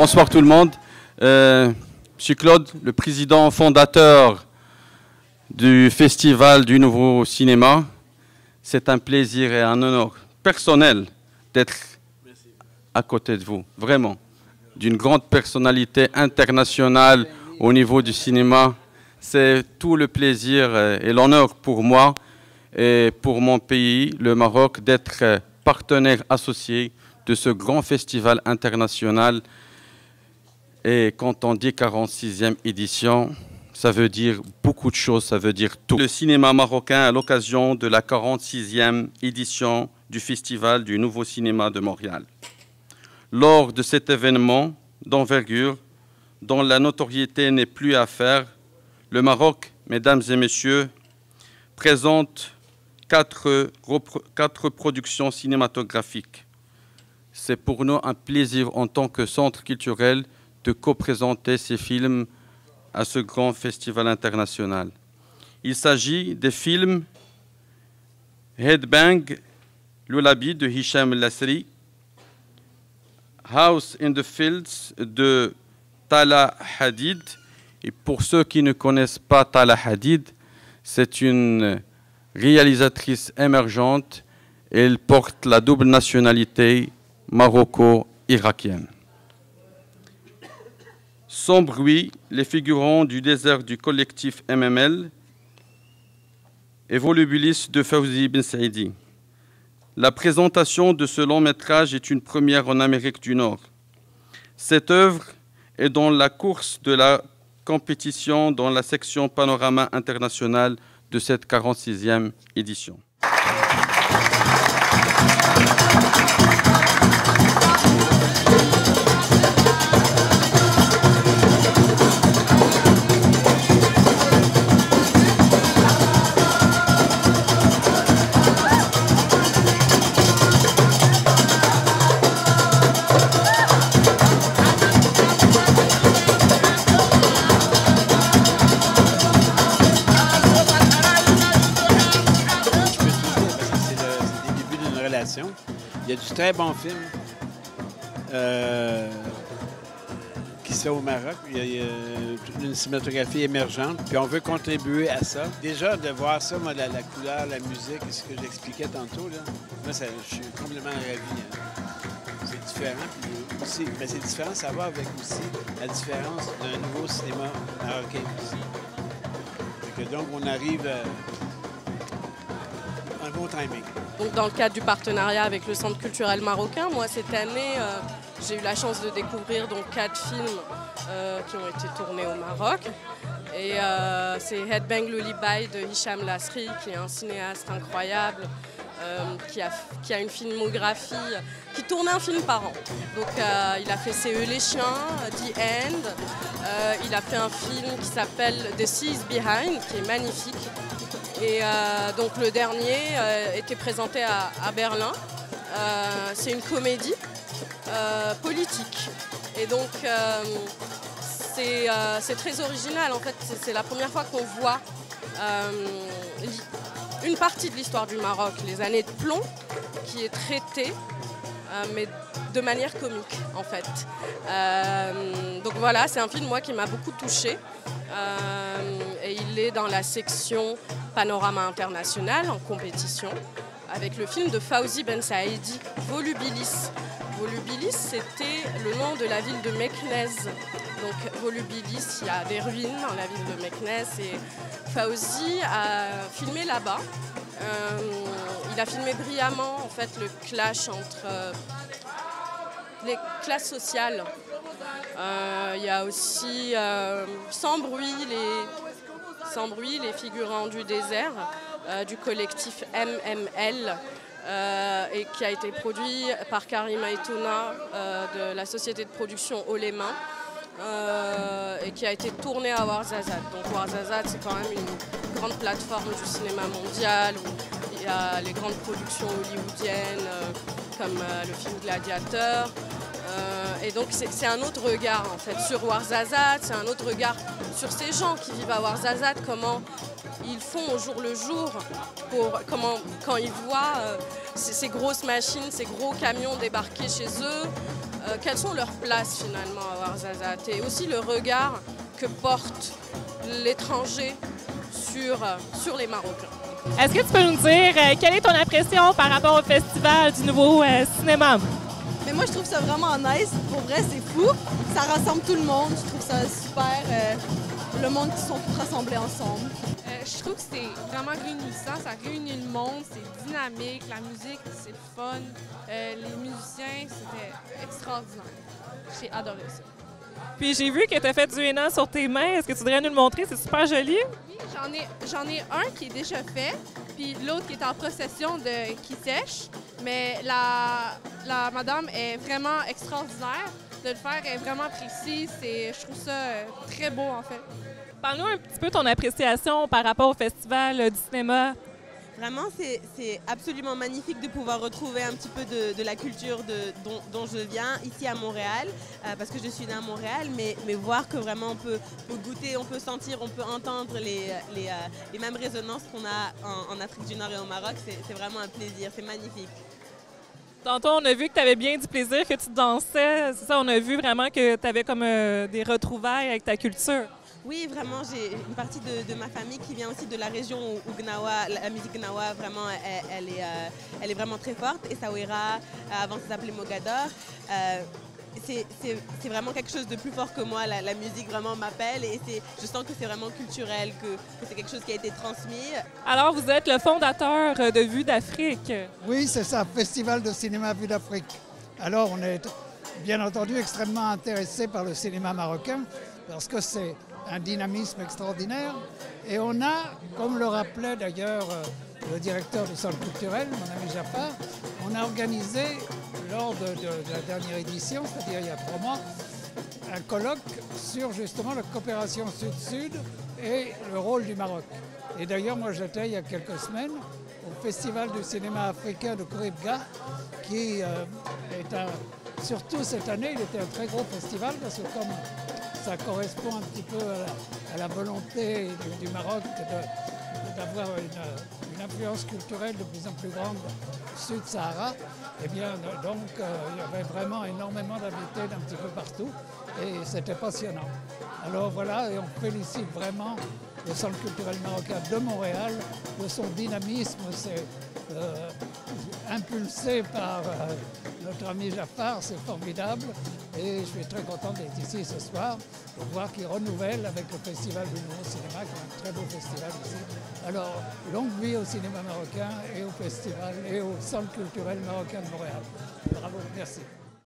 Bonsoir tout le monde. Je suis Claude, le président fondateur du Festival du Nouveau Cinéma. C'est un plaisir et un honneur personnel d'être à côté de vous, vraiment, d'une grande personnalité internationale au niveau du cinéma. C'est tout le plaisir et l'honneur pour moi et pour mon pays, le Maroc, d'être partenaire associé de ce grand festival international. Et quand on dit 46e édition, ça veut dire beaucoup de choses, ça veut dire tout. Le cinéma marocain à l'occasion de la 46e édition du Festival du Nouveau Cinéma de Montréal. Lors de cet événement d'envergure, dont la notoriété n'est plus à faire, le Maroc, mesdames et messieurs, présente quatre productions cinématographiques. C'est pour nous un plaisir en tant que centre culturel de co-présenter ces films à ce grand festival international. Il s'agit des films Headbang, Lullaby de Hicham Lasri, House in the Fields de Tala Hadid. Et pour ceux qui ne connaissent pas Tala Hadid, c'est une réalisatrice émergente. Elle porte la double nationalité maroco-irakienne. Sans bruit, les figurants du désert du collectif MML et Volubilis de Fawzi Ben Saidi. La présentation de ce long métrage est une première en Amérique du Nord. Cette œuvre est dans la course de la compétition dans la section Panorama international de cette 46e édition. Il y a du très bon film qui se fait au Maroc. Il y a une cinématographie émergente, puis on veut contribuer à ça. Déjà, de voir ça, moi, la couleur, la musique, ce que j'expliquais tantôt, là, moi, je suis complètement ravi. Hein. C'est différent. Puis aussi, mais c'est différent, ça va avec aussi la différence d'un nouveau cinéma marocain aussi. Donc, on arrive à un bon timing. Donc, dans le cadre du partenariat avec le Centre culturel marocain, moi cette année, j'ai eu la chance de découvrir donc 4 films qui ont été tournés au Maroc. Et c'est Headbang Lullaby de Hicham Lasri, qui est un cinéaste incroyable, qui a une filmographie, qui tourne un film par an. Donc il a fait C'est eux les chiens, The End. Il a fait un film qui s'appelle The Sea is Behind, qui est magnifique. Et donc le dernier était présenté à Berlin. C'est une comédie politique. Et donc c'est très original. En fait, c'est la première fois qu'on voit une partie de l'histoire du Maroc, les années de plomb, qui est traitée, mais de manière comique en fait. Donc voilà, c'est un film moi qui m'a beaucoup touchée. Et il est dans la section Panorama international en compétition avec le film de Fawzi Ben Saidi, Volubilis. Volubilis, c'était le nom de la ville de Meknès. Donc Volubilis, il y a des ruines dans la ville de Meknès et Fawzi a filmé là-bas. Il a filmé brillamment en fait le clash entre les classes sociales. Il y a aussi Sans bruit, les figurants du désert du collectif MML et qui a été produit par Karima Etouna de la société de production Haut les Mains et qui a été tourné à Ouarzazate. Donc Ouarzazate, c'est quand même une grande plateforme du cinéma mondial où il y a les grandes productions hollywoodiennes comme le film Gladiateur. Et donc c'est un autre regard en fait sur Ouarzazate, c'est un autre regard sur ces gens qui vivent à Ouarzazate, comment ils font au jour le jour, quand ils voient ces grosses machines, ces gros camions débarquer chez eux, quelles sont leurs places finalement à Ouarzazate et aussi le regard que porte l'étranger sur les Marocains. Est-ce que tu peux nous dire quelle est ton impression par rapport au Festival du Nouveau Cinéma? Mais moi, je trouve ça vraiment nice. Pour vrai, c'est fou. Ça rassemble tout le monde. Je trouve ça super. Le monde qui sont tous rassemblés ensemble. Je trouve que c'est vraiment réunissant. Ça réunit le monde. C'est dynamique. La musique, c'est le fun. Les musiciens, c'était extraordinaire. J'ai adoré ça. Puis j'ai vu que tu as fait du henna sur tes mains. Est-ce que tu voudrais nous le montrer? C'est super joli. Oui, j'en ai un qui est déjà fait, puis l'autre qui est en procession qui sèche. Mais la madame est vraiment extraordinaire. De le faire est vraiment précis. Je trouve ça très beau, en fait. Parle-nous un petit peu ton appréciation par rapport au Festival du cinéma. Vraiment, c'est absolument magnifique de pouvoir retrouver un petit peu de la culture dont je viens ici à Montréal, parce que je suis née à Montréal, mais voir que vraiment on peut goûter, on peut sentir, on peut entendre les mêmes résonances qu'on a en Afrique du Nord et au Maroc, c'est vraiment un plaisir, c'est magnifique. Tantôt, on a vu que tu avais bien du plaisir, que tu dansais. C'est ça, on a vu vraiment que tu avais comme des retrouvailles avec ta culture. Oui, vraiment, j'ai une partie de ma famille qui vient aussi de la région où Gnawa, la musique Gnawa, vraiment, elle est vraiment très forte. Et Essaouira, avant ça s'appelait Mogador. C'est vraiment quelque chose de plus fort que moi. La musique vraiment m'appelle et je sens que c'est vraiment culturel, que c'est quelque chose qui a été transmis. Alors, vous êtes le fondateur de Vue d'Afrique. Oui, c'est ça, Festival de cinéma Vue d'Afrique. Alors, on est bien entendu extrêmement intéressé par le cinéma marocain parce que c'est un dynamisme extraordinaire. Et on a, comme le rappelait d'ailleurs le directeur du centre culturel, mon ami Jafar, on a organisé lors de la dernière édition, c'est-à-dire il y a 3 mois, un colloque sur justement la coopération Sud-Sud et le rôle du Maroc. Et d'ailleurs, moi j'étais il y a quelques semaines au Festival du cinéma africain de Kouribga, qui surtout cette année, il était un très gros festival parce que comme ça correspond un petit peu à la volonté du Maroc d'avoir une influence culturelle de plus en plus grande Sud-Sahara. Eh bien, donc, il y avait vraiment énormément d'invités d'un petit peu partout et c'était passionnant. Alors voilà, et on félicite vraiment le Centre culturel marocain de Montréal de son dynamisme. C'est impulsé par notre ami Jafar, c'est formidable. Et je suis très content d'être ici ce soir pour voir qu'il renouvelle avec le Festival du Nouveau Cinéma, qui est un très beau festival ici. Alors, longue vie au cinéma marocain et au festival et au Centre culturel marocain de Montréal. Bravo, merci.